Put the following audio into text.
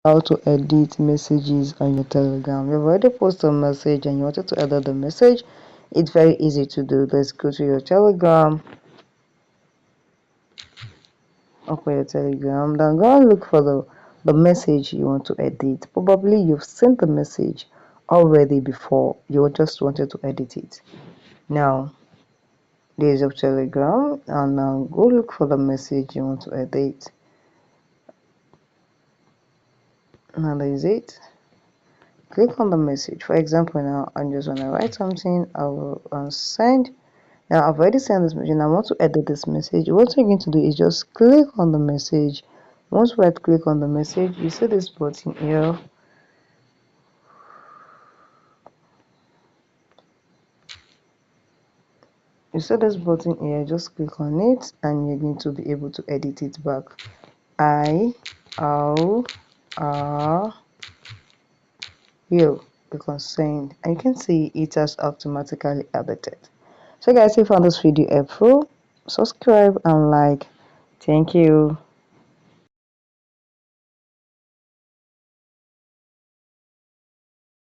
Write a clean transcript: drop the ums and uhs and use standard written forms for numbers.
How to edit messages on your Telegram. You've already posted a message and you wanted to edit the message. It's very easy to do. Let's go to your Telegram. Open your Telegram. Then go and look for the message you want to edit. Probably you've sent the message already before. You just wanted to edit it. Now, there's your Telegram, and now go look for the message you want to edit. Now there is it. Click on the message. For example, now I'm just want to write something. I will send. Now I've already sent this message and I want to edit this message. What you're going to do is just click on the message. Once you click on the message, you see this button here. You see this button here, just click on it and you're going to be able to edit it back. You click on send and you can see it has automatically edited. So guys, if you found this video helpful, subscribe and like. Thank you.